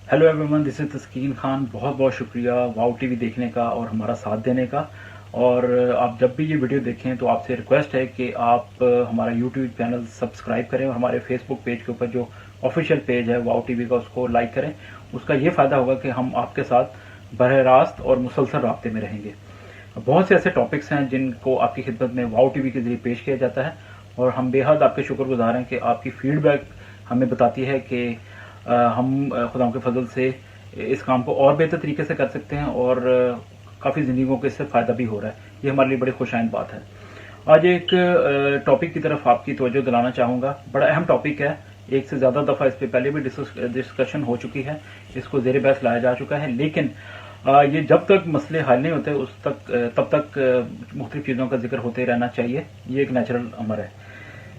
Hello everyone, this is तस्कीन खान। बहुत बहुत शुक्रिया वाओ टीवी देखने का और हमारा साथ देने का। और आप जब भी ये वीडियो देखें तो आपसे रिक्वेस्ट है कि आप हमारा यूट्यूब चैनल सब्सक्राइब करें और हमारे फेसबुक पेज के ऊपर जो ऑफिशियल पेज है वाओ टीवी का उसको लाइक करें। उसका ये फ़ायदा होगा कि हम आपके साथ बरह रास्त और मुसलसल राब्ते में रहेंगे। बहुत से ऐसे टॉपिक्स हैं जिनको आपकी खिदमत में वाओ टीवी के जरिए पेश किया जाता है और हम बेहद आपके शुक्रगुजार हैं कि आपकी फीडबैक हमें बताती है कि हम खुदा के फजल से इस काम को और बेहतर तरीके से कर सकते हैं और काफ़ी ज़िंदगियों को इससे फ़ायदा भी हो रहा है। ये हमारे लिए बड़ी खुशाइंद बात है। आज एक टॉपिक की तरफ आपकी तवज्जो दिलाना चाहूँगा। बड़ा अहम टॉपिक है, एक से ज़्यादा दफ़ा इस पर पहले भी डिस्कशन हो चुकी है, इसको ज़ेर बहस लाया जा चुका है, लेकिन ये जब तक मसले हल नहीं होते तब तक मुख्तलिफ चीज़ों का जिक्र होते रहना चाहिए। ये एक नेचुरल अमर है।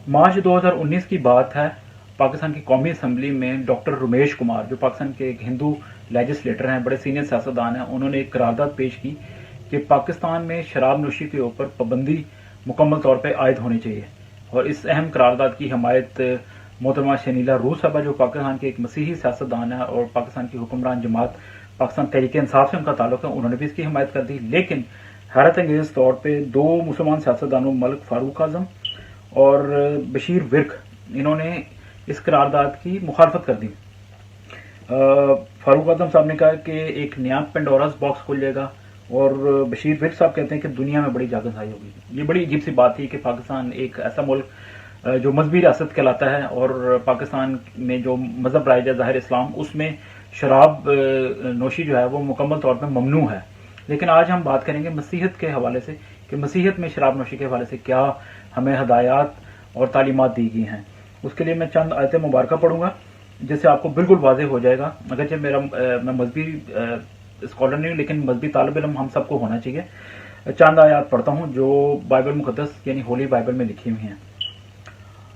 मार्च 2019 की बात है। पाकिस्तान की कौमी असम्बली में डॉक्टर रमेश कुमार, जो पाकिस्तान के एक हिंदू लेजिस्लेटर हैं, बड़े सीनियर सियासतदान हैं, उन्होंने एक करारदाद पेश की कि पाकिस्तान में शराब नोशी के ऊपर पाबंदी मुकम्मल तौर पर आयद होनी चाहिए। और इस अहम करारदाद की हमायत मोहतरमा शनीला रूस साहबा, जो पाकिस्तान के एक मसीही सियासतदान है और पाकिस्तान की हुक्मरान जमात पाकिस्तान तहरीक इंसाफ से उनका ताल्लुक है, उन्होंने भी इसकी हमायत कर दी। लेकिन हैरत अंगेज तौर पर दो मुसलमान सियासतदानों मलिक फारूक आजम और बशीर विर्क, इन्होंने इस करारदाद की मुखालफत कर दी। फारूक आजम साहब ने कहा कि एक नया पेंडोरास बॉक्स खुल जाएगा और बशीर विर्क साहब कहते हैं कि दुनिया में बड़ी जागरसाई होगी। ये बड़ी अजीब सी बात थी कि पाकिस्तान एक ऐसा मुल्क जो मजहबी रियासत कहलाता है और पाकिस्तान में जो मजहब राइज है ज़ाहिर इस्लाम, उसमें शराब नोशी जो है वो मुकम्मल तौर पर ममनू है। लेकिन आज हम बात करेंगे मसीहत के हवाले से कि मसीहत में शराब नोशी के हवाले से क्या हमें हदायत और तालीमात दी गई हैं। उसके लिए मैं चंद आयत मुबारक पढ़ूंगा जिससे आपको बिल्कुल वाज़ेह हो जाएगा। अगरचे मैं मजहबी स्कॉलर नहीं हूँ, लेकिन मजहबी तालिब इल्म हम सबको होना चाहिए। चंद आयात पढ़ता हूँ जो बाइबल मुकद्दस यानी होली बाइबल में लिखी हुई हैं।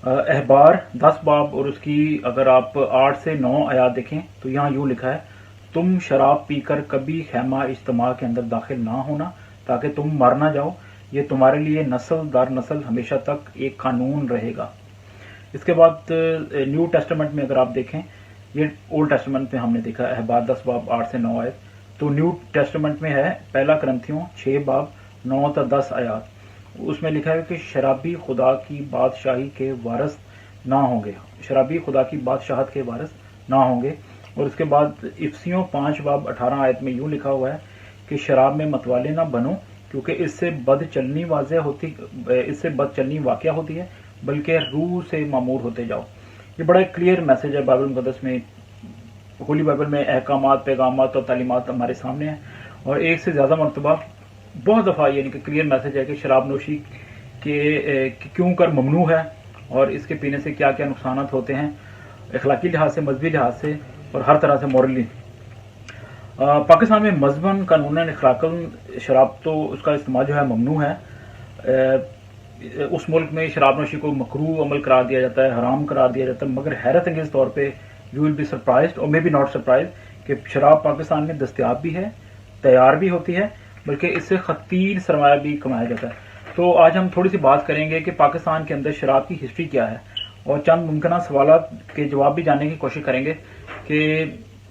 अहबार 10 बाब और उसकी अगर आप 8 से 9 आयात देखें तो यहाँ यूँ लिखा है, तुम शराब पीकर कभी खैमा इज्तिमा के अंदर दाखिल ना होना ताकि तुम मर ना जाओ, ये तुम्हारे लिए नस्ल दर नस्ल हमेशा तक एक कानून रहेगा। इसके बाद न्यू टेस्टामेंट में अगर आप देखें, ये ओल्ड टेस्टामेंट में हमने देखा अहबार 10 बाब 8 से 9 आयत, तो न्यू टेस्टामेंट में है पहला करंथियों 6 बाब 9 तक 10 आयात। उसमें लिखा है कि शराबी खुदा की बादशाही के वारिस ना होंगे, शराबी खुदा की बादशाहत के वारिस ना होंगे। और उसके बाद इफ्सियों 5 बाब 18 आयत में यूँ लिखा हुआ है कि शराब में मतवाले ना बनो क्योंकि इससे बदचलनी वाक़या होती है, बल्कि रूह से मामूर होते जाओ। ये बड़ा क्लियर मैसेज है बाइबल मुकद्दस में, होली बाइबल में अहकामात, पैगामात और तालीमात हमारे सामने हैं। और एक से ज़्यादा मरतबा बहुत दफ़ा यानी कि क्लियर मैसेज है कि शराब नोशी के क्यों कर ममनू है और इसके पीने से क्या क्या नुकसान होते हैं अखलाकी लिहाज से, मजहबी लिहाज से और हर तरह से मॉरली। पाकिस्तान में मजहबन कानूनन अखलाकन शराब तो उसका इस्तेमाल जो है ममनू है। उस मुल्क में शराब नोशी को मकरूह अमल करार दिया जाता है, हराम करार दिया जाता है। मगर हैरत अंगेज तौर पे यू विल बी सरप्राइज्ड और मे बी नॉट सरप्राइज कि शराब पाकिस्तान में दस्तयाब भी है, तैयार भी होती है, बल्कि इससे खतीर सरमाया भी कमाया जाता है। तो आज हम थोड़ी सी बात करेंगे कि पाकिस्तान के अंदर शराब की हिस्ट्री क्या है और चंद मुमकिन सवालात के जवाब भी जानने की कोशिश करेंगे कि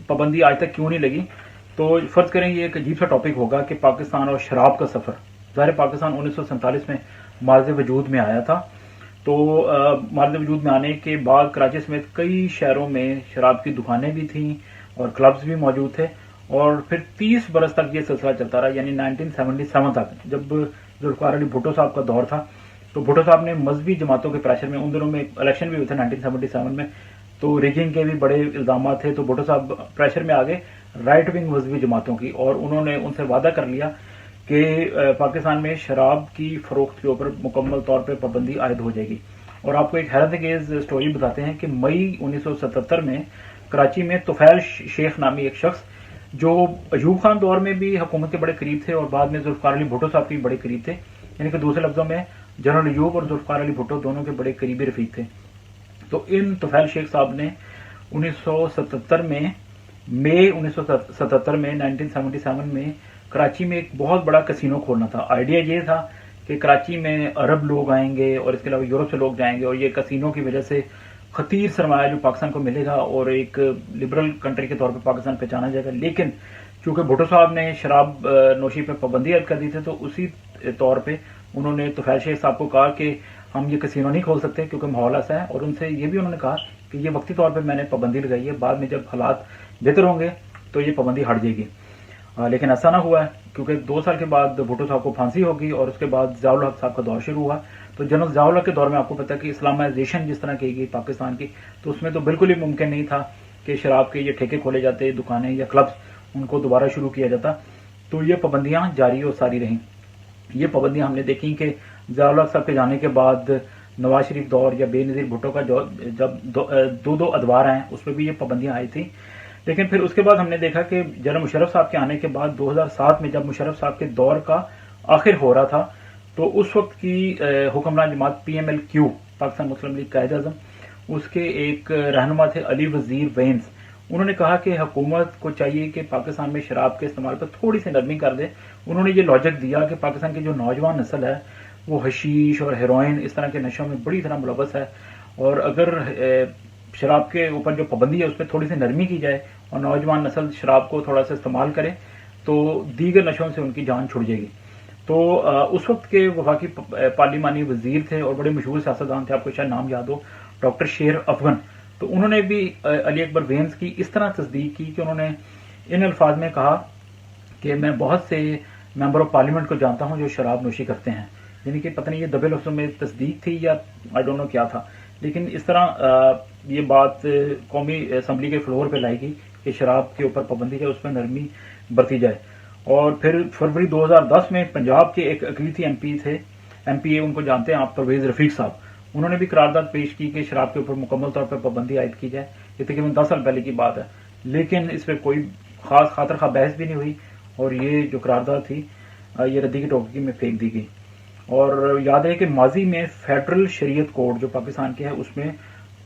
पाबंदी आज तक क्यों नहीं लगी। तो फर्ज करेंगे एक अजीब सा टॉपिक होगा कि पाकिस्तान और शराब का सफ़र। ज़ाहिर पाकिस्तान 1947 में मार्ज़ वजूद में आया था। तो मार्ज़ वजूद में आने के बाद कराची समेत कई शहरों में शराब की दुकानें भी थीं और क्लब्स भी मौजूद थे, और फिर 30 बरस तक ये सिलसिला चलता रहा, यानी 1977 तक, जब जुल्फ़िकार अली भुट्टो साहब का दौर था। तो भुट्टो साहब ने मजहबी जमातों के प्रेशर में, उन दिनों में इलेक्शन भी हुए थे 1977 में, तो रिगिंग के भी बड़े इल्जाम थे, तो भुट्टो साहब प्रेशर में आ गए राइट विंग मजहबी जमातों की, और उन्होंने उनसे वादा कर लिया कि पाकिस्तान में शराब की फरोख्त के ऊपर मुकम्मल तौर पर पाबंदी आयद हो जाएगी। और आपको एक हैरत अंगेज स्टोरी बताते हैं कि मई 1977 में कराची में तुफैल शेख नामी एक शख्स, जो अयूब खान दौर में भी हुकूमत के बड़े करीब थे और बाद में जुल्फ़िकार अली भुट्टो साहब के बड़े करीब थे, यानी कि दूसरे लफ्जों में जनरल अयूब और जुल्फ़िकार अली भुट्टो दोनों के बड़े करीबी रफीक थे। तो इन तुफैल शेख साहब ने 1977 में, मई 1977 में 1977 में कराची में एक बहुत बड़ा कसिनो खोलना था। आइडिया ये था कि कराची में अरब लोग आएंगे और इसके अलावा यूरोप से लोग जाएंगे, और ये कसिनो की वजह से खतीर सरमाया जो पाकिस्तान को मिलेगा और एक लिबरल कंट्री के तौर पर पाकिस्तान पहचाना जाएगा। लेकिन चूंकि भुट्टो साहब ने शराब नोशी पर पाबंदी ऐड कर दी थी, तो उसी तौर पे उन्होंने तुफैल शेख साहब को कहा कि हम ये कसिनो नहीं खोल सकते क्योंकि माहौल ऐसा है, और उनसे ये भी उन्होंने कहा कि ये वक्ती तौर पर मैंने पाबंदी लगाई है, बाद में जब हालात बेहतर होंगे तो ये पाबंदी हट जाएगी। लेकिन ऐसा ना हुआ है, क्योंकि 2 साल के बाद भुट्टो साहब को फांसी होगी और उसके बाद ज़ियाउल हक साहब का दौर शुरू हुआ। तो जनरल ज़ियाउल हक के दौर में आपको पता है कि इस्लामाइजेशन जिस तरह की गई पाकिस्तान की, तो उसमें तो बिल्कुल ही मुमकिन नहीं था कि शराब के ये ठेके खोले जाते, दुकानें या क्लब्स, उनको दोबारा शुरू किया जाता। तो ये पाबंदियां जारी और सारी रहीं। ये पाबंदियां हमने देखी कि ज़ियाउल हक साहब के जाने के बाद नवाज शरीफ दौर या बेनज़ीर भुट्टो का जब दो अदवार आए, उसमें भी ये पाबंदियां आई थी। लेकिन फिर उसके बाद हमने देखा कि जनरल मुशर्रफ साहब के आने के बाद 2007 में जब मुशर्रफ साहब के दौर का आखिर हो रहा था, तो उस वक्त की हुक्मरान जमात PMLQ, पाकिस्तान मुस्लिम लीग कायद-ए-आज़म, उसके एक रहनुमा थे अली वजीर वेंस। उन्होंने कहा कि हुकूमत को चाहिए कि पाकिस्तान में शराब के इस्तेमाल पर थोड़ी सी नरमी कर दे। उन्होंने ये लॉजिक दिया कि पाकिस्तान की जो नौजवान नस्ल है वो हशीश और हेरोइन इस तरह के नशों में बड़ी तरह मुलव्वस है, और अगर शराब के ऊपर जो पाबंदी है उस पर थोड़ी सी नरमी की जाए और नौजवान नस्ल शराब को थोड़ा सा इस्तेमाल करे, तो दीगर नशों से उनकी जान छुड़ जाएगी। तो उस वक्त के वफाकी पार्लिमानी वजीर थे और बड़े मशहूर सियासतदान थे, आपको शायद नाम याद हो, डॉक्टर शेर अफगन। तो उन्होंने भी अली अकबर वेंस की इस तरह तस्दीक की कि उन्होंने इन अल्फाज में कहा कि मैं बहुत से मेंबर ऑफ पार्लियामेंट को जानता हूं जो शराब नोशी करते हैं। यानी कि पता नहीं ये दबे लफ्जों में तस्दीक थी या आई डोंट नो क्या था, लेकिन इस तरह ये बात कौमी असम्बली के फ्लोर पे लाई गई कि शराब के ऊपर पाबंदी जाए, उस पर नरमी बरती जाए। और फिर फरवरी 2010 में पंजाब के एक अक़लीती MP थे, MPA उनको जानते हैं आप, परवेज रफीक साहब, उन्होंने भी करारदाद पेश की कि शराब के ऊपर मुकम्मल तौर पर पाबंदी आयद की जाए। ये तकरीबन 10 साल पहले की बात है, लेकिन इस पर कोई खास खातर खा बहस भी नहीं हुई, और ये जो करारदाद थी ये रद्दी की टोकरी में फेंक दी गई। और याद है कि माजी में फेडरल शरीयत कोड जो पाकिस्तान के है, उसमें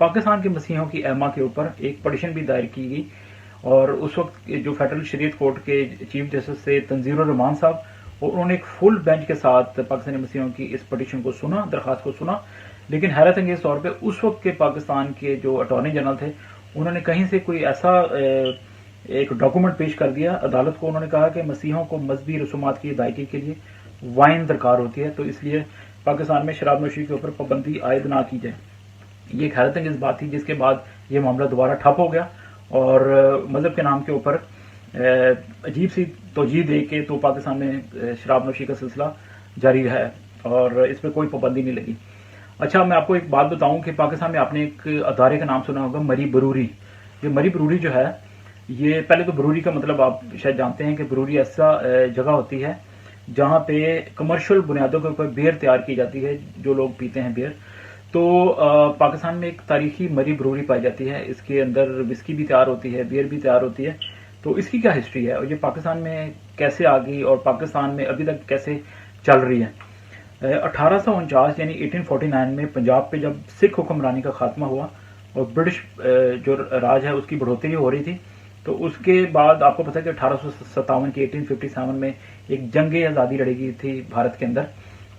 पाकिस्तान के मसीहों की एमा के ऊपर एक पटिशन भी दायर की गई, और उस वक्त जो फेडरल शरीयत कोर्ट के चीफ जस्टिस थे तंजीर रहमान साहब, और उन्होंने एक फुल बेंच के साथ पाकिस्तानी मसीहों की इस पटिशन को सुना, दरख्वास्त को सुना। लेकिन हैरत अंगेज तौर पर उस वक्त के पाकिस्तान के जो अटॉर्नी जनरल थे, उन्होंने कहीं से कोई ऐसा एक डॉक्यूमेंट पेश कर दिया अदालत को। उन्होंने कहा कि मसीहों को मजहबी रसूमात की अदायगी के लिए वाइन दरकार होती है, तो इसलिए पाकिस्तान में शराब नोशी के ऊपर पाबंदी आयद ना की जाए। ये एक हैरत अंगेज बात थी, जिसके बाद ये मामला दोबारा ठप हो गया, और मजहब के नाम के ऊपर अजीब सी तोजीह दे के तो पाकिस्तान में शराब नोशी का सिलसिला जारी है और इस पर कोई पाबंदी नहीं लगी। अच्छा, मैं आपको एक बात बताऊं कि पाकिस्तान में आपने एक अदारे का नाम सुना होगा, मरी बरूरी। ये मरी बरूरी जो है, ये पहले तो बरूरी का मतलब आप शायद जानते हैं कि बरूरी ऐसा जगह होती है जहां पे कमर्शियल बुनियादों के ऊपर बियर तैयार की जाती है, जो लोग पीते हैं बियर। तो पाकिस्तान में एक तारीखी मरी बरूरी पाई जाती है, इसके अंदर विस्की भी तैयार होती है, बियर भी तैयार होती है। तो इसकी क्या हिस्ट्री है और ये पाकिस्तान में कैसे आ गई और पाकिस्तान में अभी तक कैसे चल रही है। 1849 यानी 1849 में पंजाब पे जब सिख हुक्मरानी का खात्मा हुआ और ब्रिटिश जो राज है उसकी बढ़ोतरी हो रही थी, तो उसके बाद आपको पता है कि 1857 की 1857 में एक जंग आज़ादी लड़ी गई थी भारत के अंदर,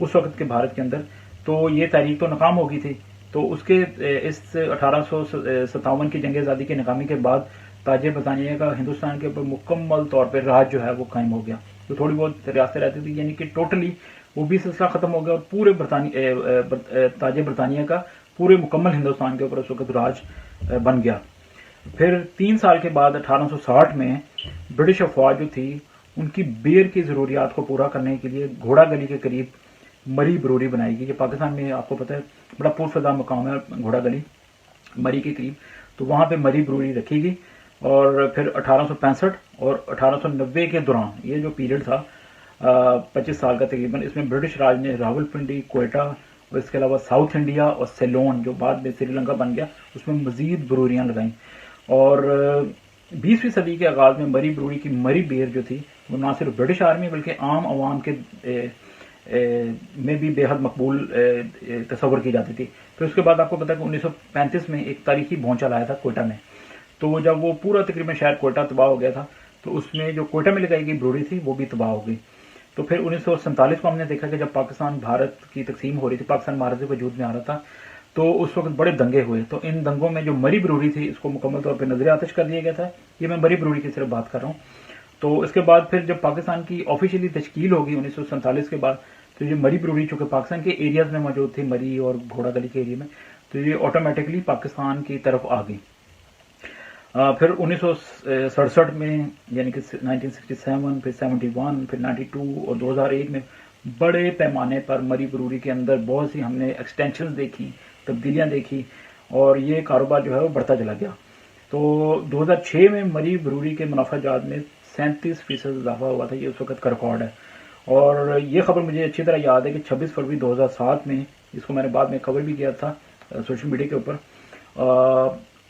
उस वक्त के भारत के अंदर। तो ये तहरीक तो नाकाम हो गई थी। तो उसके इस 1857 की जंग आज़ादी की नाकामी के बाद ताजे बरतानिया का हिंदुस्तान के ऊपर मुकम्मल तौर पर राज जो है वो कायम हो गया। तो थोड़ी बहुत रियासतें रहती थी, यानी कि टोटली वो भी सिलसिला खत्म हो गया और पूरे ताज बरतानिया का पूरे मुकम्मल हिंदुस्तान के ऊपर उस वक्त राज बन गया। फिर 3 साल के बाद 1860 में ब्रिटिश अफवाज जो थी उनकी बेर की ज़रूरियात को पूरा करने के लिए घोड़ा गली के करीब मरी ब्रूरी बनाई गई। ये पाकिस्तान में आपको पता है बड़ा पुरफदा मकाम है घोड़ा गली मरी के करीब, तो वहाँ पे मरी ब्रूरी रखी गई। और फिर 1865 और 1890 के दौरान ये जो पीरियड था 25 साल का तकरीबन, इसमें ब्रिटिश राज ने रावलपिंडी, कोयटा और इसके अलावा साउथ इंडिया और सेलोन जो बाद में श्रीलंका बन गया उसमें मजीद ब्रूरियाँ लगाईं। और 20वीं सदी के आगाज में मरी ब्रूरी की मरी बेर जो थी वो ना सिर्फ ब्रिटिश आर्मी बल्कि आम आवाम के में भी बेहद मकबूल तस्वर की जाती थी। फिर उसके बाद आपको पता है कि 1935 में एक तारीखी भूचाल आया था कोयटा में, तो जब वो पूरा तकरीबन शहर कोयटा तबाह हो गया था तो उसमें जो कोयटा में लगाई गई ब्रूरी थी वो भी तबाह हो गई। तो फिर 1947 को हमने देखा कि जब पाकिस्तान भारत की तकसीम हो रही थी, पाकिस्तान महाराजे वजूद में आ रहा था, तो उस वक्त बड़े दंगे हुए। तो इन दंगों में जो मरी ब्रूरी थी इसको मुकम्मल तौर पर नजर आतिश कर दिया गया था। ये मैं मरी ब्रूरी की सिर्फ बात कर रहा हूँ। तो इसके बाद फिर जब पाकिस्तान की ऑफिशियली तश्कील होगी 1947 के बाद, तो ये मरी ब्रूरी चूंकि पाकिस्तान के एरियाज में मौजूद थी, मरी और घोड़ा गली के एरिया में, तो ये ऑटोमेटिकली पाकिस्तान की तरफ आ गई। फिर 1967 में यानी कि 1967, फिर 71, फिर 92 और 2001 में बड़े पैमाने पर मरी ब्रूरी के अंदर बहुत सी हमने एक्सटेंशंस देखी, तब्दीलियां देखी और ये कारोबार जो है वो बढ़ता चला गया। तो 2006 में मरी ब्रूरी के मुनाफाजात में 37% इजाफा हुआ था, ये उस वक्त का रिकॉर्ड है। और ये खबर मुझे अच्छी तरह याद है कि 26 फरवरी 2007 में, इसको मैंने बाद में कवर भी किया था सोशल मीडिया के ऊपर,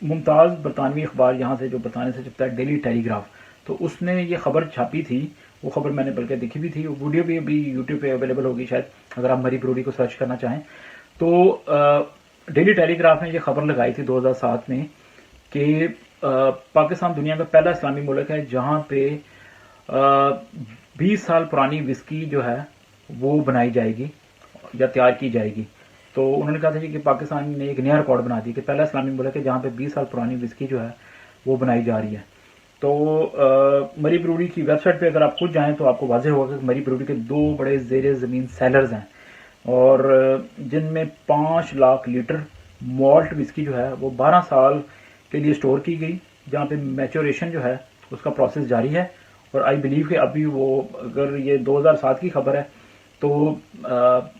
मुमताज़ बरतानवी अखबार यहाँ से जो बरतानिया से छपता है डेली टेलीग्राफ, तो उसने ये खबर छापी थी। वो खबर मैंने बल्कि देखी भी थी, वो वीडियो भी अभी यूट्यूब पे अवेलेबल होगी शायद अगर आप मरी ब्रूरी को सर्च करना चाहें। तो डेली टेलीग्राफ ने ये खबर लगाई थी 2007 में कि पाकिस्तान दुनिया का पहला इस्लामी मुल्क है जहाँ पे 20 साल पुरानी विस्की जो है वो बनाई जाएगी या तैयार की जाएगी। तो उन्होंने कहा था कि पाकिस्तान ने एक नया रिकॉर्ड बना दिया कि पहला इस्लामी मुल्क है जहाँ पे 20 साल पुरानी विस्की जो है वो बनाई जा रही है। तो मरी ब्रूरी की वेबसाइट पे अगर आप खुद जाएं तो आपको वाज़ेह होगा कि मरी ब्रूरी के 2 बड़े ज़ेरे ज़मीन सेलर्स हैं और जिनमें 5 लाख लीटर मॉल्ट विस्की जो है वो 12 साल के लिए स्टोर की गई, जहाँ पे मैच्योरेशन जो है उसका प्रोसेस जारी है। और आई बिलीव कि अभी वो, अगर ये 2007 की खबर है तो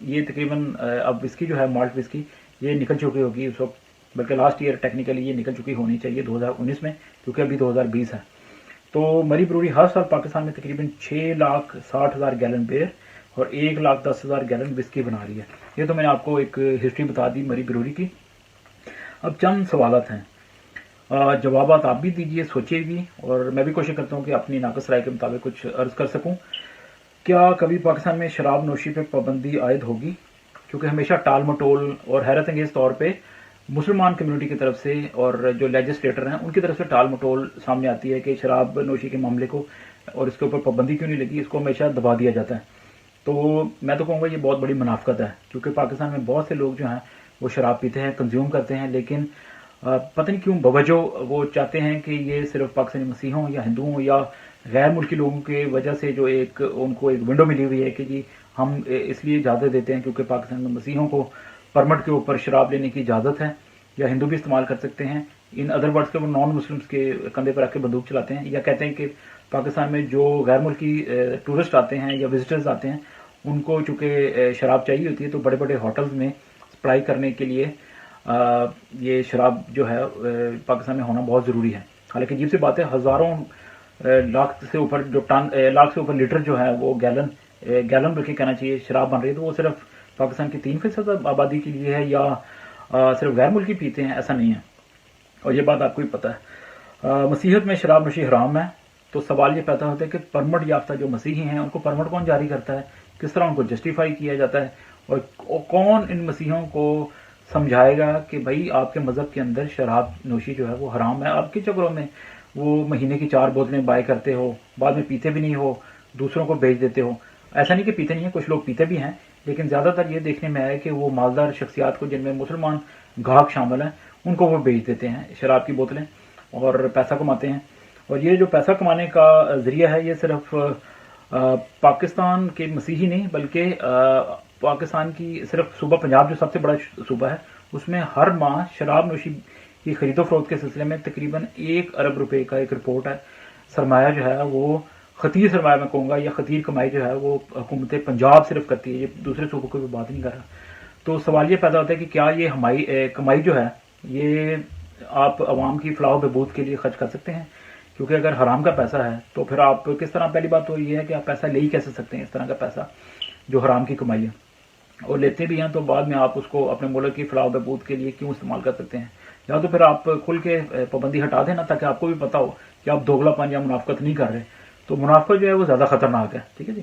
ये तकरीबन अब विस्की जो है मॉल्ट विस्की ये निकल चुकी होगी उस वक्त, बल्कि लास्ट ईयर टेक्निकली ये निकल चुकी होनी चाहिए 2019 में, क्योंकि अभी 2020 है। तो मरी ब्रूरी हर साल पाकिस्तान में तकरीबन 6,60,000 गैलन बेर और 1,10,000 गैलन विस्की बना रही है। ये तो मैंने आपको एक हिस्ट्री बता दी मरी ब्रूरी की। अब चंद सवालत हैं, जवाब आप भी दीजिए, सोचिए भी, और मैं भी कोशिश करता हूँ कि अपनी नाक़िस राय के मुताबिक कुछ अर्ज कर सकूँ। क्या कभी पाकिस्तान में शराब नोशी पे पाबंदी आयद होगी? क्योंकि हमेशा टाल मटोल और हैरत अंगेज तौर पे मुसलमान कम्युनिटी की तरफ से और जो लेजिस्लेटर हैं उनकी तरफ से टाल मटोल सामने आती है कि शराब नोशी के मामले को और इसके ऊपर पाबंदी क्यों नहीं लगी, इसको हमेशा दबा दिया जाता है। तो मैं तो कहूँगा ये बहुत बड़ी मुनाफकत है, क्योंकि पाकिस्तान में बहुत से लोग जो हैं वो शराब पीते हैं, कंज्यूम करते हैं, लेकिन पता नहीं क्यों बवजह वो चाहते हैं कि ये सिर्फ पाकिस्तानी मसीहों या हिंदुओं या गैर मुल्की लोगों की वजह से जो एक उनको एक विंडो मिली हुई है कि जी हम इसलिए इजाज़त देते हैं क्योंकि पाकिस्तान में मसीहों को परमिट के ऊपर शराब लेने की इजाज़त है, या हिंदू भी इस्तेमाल कर सकते हैं। इन अदर वर्ड्स के वो नॉन मुस्लिम्स के कंधे पर आके बंदूक चलाते हैं, या कहते हैं कि पाकिस्तान में जो गैर मुल्की टूरिस्ट आते हैं या विजिटर्स आते हैं उनको चूँकि शराब चाहिए होती है तो बड़े बड़े होटल्स में सप्लाई करने के लिए ये शराब जो है पाकिस्तान में होना बहुत ज़रूरी है। हालांकि अजीब सी बात है, हज़ारों लाख से ऊपर जो टन लाख से ऊपर लीटर जो है वो गैलन बल्कि कहना चाहिए शराब बन रही है, तो वो सिर्फ पाकिस्तान की 3% आबादी के लिए है या सिर्फ गैर मुल्की पीते हैं, ऐसा नहीं है। और ये बात आपको भी पता है। मसीहत में शराब नोशी हराम है, तो सवाल ये पैदा होता है कि परमिट याफ्ता जो मसीही हैं उनको परमिट कौन जारी करता है, किस तरह उनको जस्टिफाई किया जाता है, और कौन इन मसीहों को समझाएगा कि भाई आपके मज़हब के अंदर शराब नोशी जो है वो हराम है। आपके चक्रों में वो महीने की 4 बोतलें बाय करते हो, बाद में पीते भी नहीं हो, दूसरों को बेच देते हो। ऐसा नहीं कि पीते नहीं है, कुछ लोग पीते भी हैं, लेकिन ज़्यादातर ये देखने में आया कि वो मालदार शख्सियात को, जिनमें मुसलमान गाहक शामिल हैं, उनको वो बेच देते हैं शराब की बोतलें और पैसा कमाते हैं। और ये जो पैसा कमाने का ज़रिया है ये सिर्फ पाकिस्तान के मसीही नहीं बल्कि पाकिस्तान की सिर्फ सूबा पंजाब जो सबसे बड़ा सूबा है उसमें हर माह शराब नोशी की खरीदो फरोख्त के सिलसिले में तकरीबन 1 अरब रुपए का एक रिपोर्ट है। सरमाया जो है वो खतीर सरमाया मैं कहूँगा, या खतीर कमाई जो है वो हुकूमत पंजाब सिर्फ करती है, ये दूसरे सूबों की बात नहीं कर रहा। तो सवाल ये पैदा होता है कि क्या ये हमारी कमाई जो है ये आप आवाम की फलाह बहबूद के लिए खर्च कर सकते हैं? क्योंकि अगर हराम का पैसा है तो फिर आप किस तरह, पहली बात तो ये है कि आप पैसा ले ही कैसे सकते हैं इस तरह का पैसा जो हराम की कमाई है, और लेते भी हैं तो बाद में आप उसको अपने मुल्क की फलाह बहबूद के लिए क्यों इस्तेमाल कर सकते हैं? या तो फिर आप खुल के पाबंदी हटा देना ताकि आपको भी पता हो कि आप दोगलापन या मुनाफकत नहीं कर रहे। तो मुनाफकत जो है वो ज़्यादा खतरनाक है, ठीक है जी।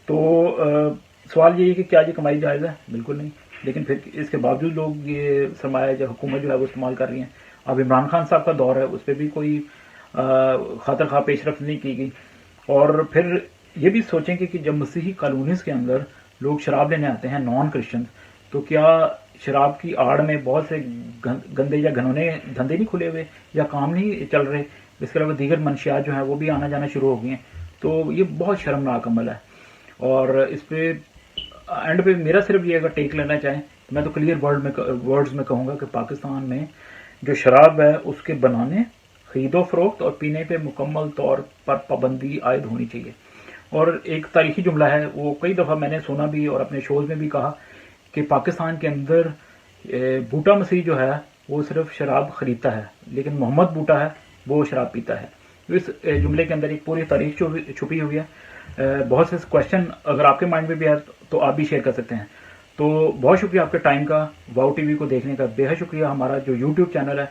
तो सवाल ये है कि क्या ये कमाई जायज़ है? बिल्कुल नहीं। लेकिन फिर इसके बावजूद लोग ये सरमाया जो हुकूमत जो है वो इस्तेमाल कर रही हैं। अब इमरान खान साहब का दौर है, उस पर भी कोई खातर खा पेशरफ नहीं की गई। और फिर ये भी सोचेंगे कि जब मसीही कॉलोनीज के अंदर लोग शराब लेने आते हैं नॉन क्रिश्चियन, तो क्या शराब की आड़ में बहुत से गंदे या घनौने धंधे नहीं खुले हुए या काम नहीं चल रहे? इसके अलावा दीगर मंशियात जो हैं वो भी आना जाना शुरू हो गई हैं। तो ये बहुत शर्मनाक अमल है। और इस पे एंड पे मेरा सिर्फ ये अगर टेक लेना चाहें तो मैं तो क्लियर वर्ड्स में कहूँगा कि पाकिस्तान में जो शराब है उसके बनाने, खरीदो फरोख्त और पीने पे मुकम्मल तौर पर पाबंदी आयद होनी चाहिए। और एक तारीखी जुमला है, वो कई दफ़ा मैंने सुना भी और अपने शोज़ में भी कहा कि पाकिस्तान के अंदर बूटा मसीह जो है वो सिर्फ शराब खरीदता है, लेकिन मोहम्मद बूटा है वो शराब पीता है। तो इस जुमले के अंदर एक पूरी तारीख छुपी हुई है। बहुत से क्वेश्चन अगर आपके माइंड में भी है तो आप भी शेयर कर सकते हैं। तो बहुत शुक्रिया आपके टाइम का, वाओ टीवी को देखने का बेहद शुक्रिया। हमारा जो यूट्यूब चैनल है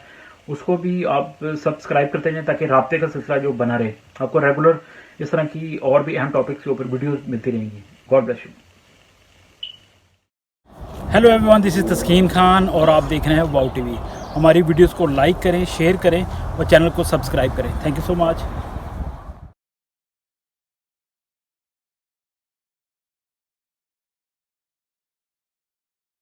उसको भी आप सब्सक्राइब करते रहें ताकि राब्ते का सिलसिला जो बना रहे, आपको रेगुलर इस तरह की और भी अहम टॉपिक्स के ऊपर वीडियो मिलती रहेंगी। God bless you. Hello everyone, this is Taskeen Khan और आप देख रहे हैं वाओ टीवी। हमारी वीडियोस को लाइक करें, शेयर करें और चैनल को सब्सक्राइब करें। Thank you so much.